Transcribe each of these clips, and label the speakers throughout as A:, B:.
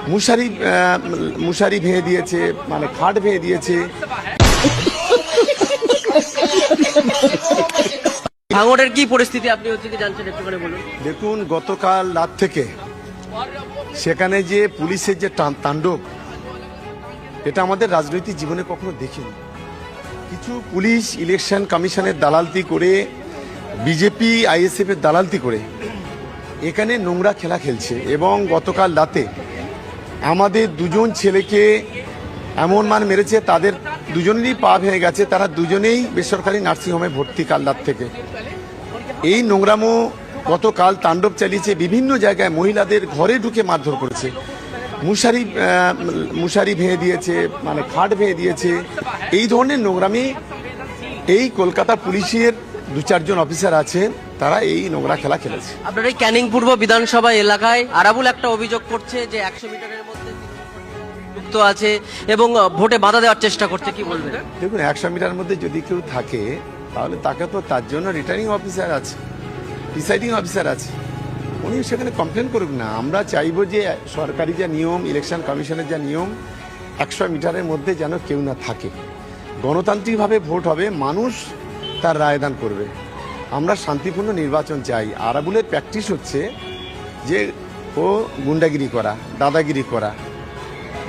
A: মুশারি মুশারি ভেঙে দিয়েছে, মানে খাট ভেঙে দিয়েছে।
B: ভাঙড়ের কি পরিস্থিতি আপনি হচ্ছে কি জানছেন, একটুখানি বলুন।
A: দেখুন, গতকাল রাত থেকে সেখানে যে পুলিশের যে তাণ্ডব, এটা আমাদের রাজনৈতিক জীবনে কখনো দেখিনি। কিছু পুলিশ ইলেকশন কমিশনের দালালতি করে, বিজেপি আইএসএফ এর দালালতি করে এখানে নোংরা খেলা খেলছে। এবং গতকাল রাতে আমাদের দুজন ছেলেকে এমন মান মেরেছে, তাদের দুজনেরই পা ভেঙে গেছে। তারা দুজনেই বেসরকারি নার্সিংহোমে ভর্তি কাল রাত থেকে। এই নোংরামো গতকাল তাণ্ডব চালিয়েছে, বিভিন্ন জায়গায় মহিলাদের ঘরে ঢুকে মারধর করেছে, মুশারি ভেঙে দিয়েছে, মানে খাট ভেঙে দিয়েছে। এই ধরনের নোংরামি এই কলকাতা পুলিশের 2-4 জন অফিসার আছে, তারা এই নোংরা খেলা খেলেছে।
B: আপনার এই ক্যানিং পূর্ব বিধানসভা এলাকায় আরাবুল একটা অভিযোগ করছে যে 100 মিটারের মধ্যে যুক্ত আছে এবং ভোটে বাধা দেওয়ার চেষ্টা করছে, কি বলবেন?
A: দেখুন, 100 মিটার মধ্যে যদি কেউ থাকে তাহলে তাকে তো তার জন্য রিটার্নিং অফিসার আছে, প্রিসাইডিং অফিসার আছে, উনি সেখানে কমপ্লেন করুক না। আমরা চাইবো যে সরকারি যা নিয়ম, ইলেকশন কমিশনের যা নিয়ম, 100 মিটারের মধ্যে যেন কেউ না থাকে। গণতান্ত্রিকভাবে ভোট হবে, মানুষ তার রায়দান করবে। আমরা শান্তিপূর্ণ নির্বাচন চাই। আরাবুলের প্র্যাকটিস হচ্ছে যে ও গুন্ডাগিরি করা, দাদাগিরি করা।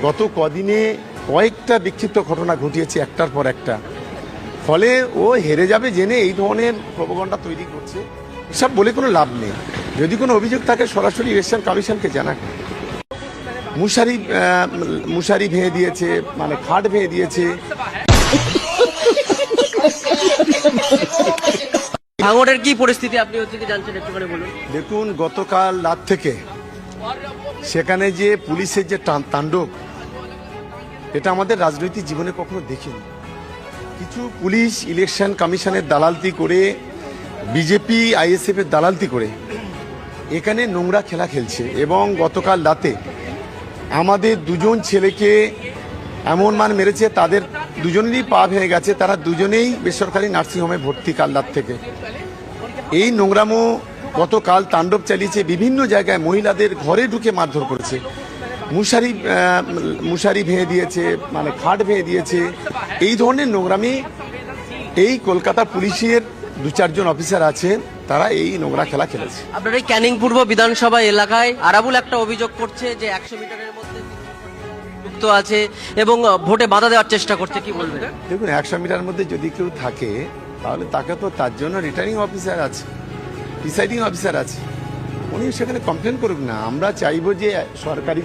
A: গত কদিনে কয়েকটা বিক্ষিপ্ত ঘটনা ঘটিয়েছে একটার পর একটা, ফলে ও হেরে যাবে জেনে এই ধরনের প্রোপাগান্ডা তৈরি করছে। এসব বলে কোনো লাভ নেই। যদি কোনো অভিযোগ থাকে সরাসরি ইলেকশন কমিশনকে জানাক। মুশারি ভেঙে দিয়েছে, মানে খাট ভেঙে দিয়েছে।
B: ভাঙড়ের কি পরিস্থিতি আপনি হচ্ছে কি জানছেন, একটুখানি বলুন।
A: দেখুন, গতকাল রাত থেকে সেখানে যে পুলিশের যে তাণ্ডব, এটা আমাদের রাজনৈতিক জীবনে কখনো দেখিনি। কিছু পুলিশ ইলেকশন কমিশনের দালালতি করে, বিজেপি আইএসএফ এর দালালতি করে এখানে নোংরা খেলা খেলছে। এবং গতকাল রাতে আমাদের দুজন ছেলেকে এমন মান মেরেছে, তাদের দুজনেরই পা ভেঙে গেছে। তারা দুজনেই বেসরকারি নার্সিংহোমে ভর্তি কাল রাত থেকে। এই নোংরামো গতকাল তাণ্ডব চালিয়েছে, বিভিন্ন জায়গায় মহিলাদের ঘরে ঢুকে মারধর করেছে, মুশারি ভেঙে দিয়েছে, মানে খাট ভেঙে দিয়েছে। এই ধরনের নোংরামি এই কলকাতা পুলিশের 2-4 জন অফিসার আছে, তারা এই নোংরা খেলা খেলেছে।
B: আপনার এই ক্যানিং পূর্ব বিধানসভা এলাকায় আরাবুল একটা অভিযোগ করছে যে 100 মিটারের মধ্যে যুক্ত আছে এবং ভোটে বাধা দেওয়ার চেষ্টা করছে, কি বলবেন?
A: দেখুন, 100 মিটার মধ্যে যদি কেউ থাকে তাহলে তাকে তো তার জন্য রিটার্নিং অফিসার আছে, প্রিসাইডিং অফিসার আছে, উনি সেখানে কমপ্লেন করুক না। আমরা চাইবো যে সরকারি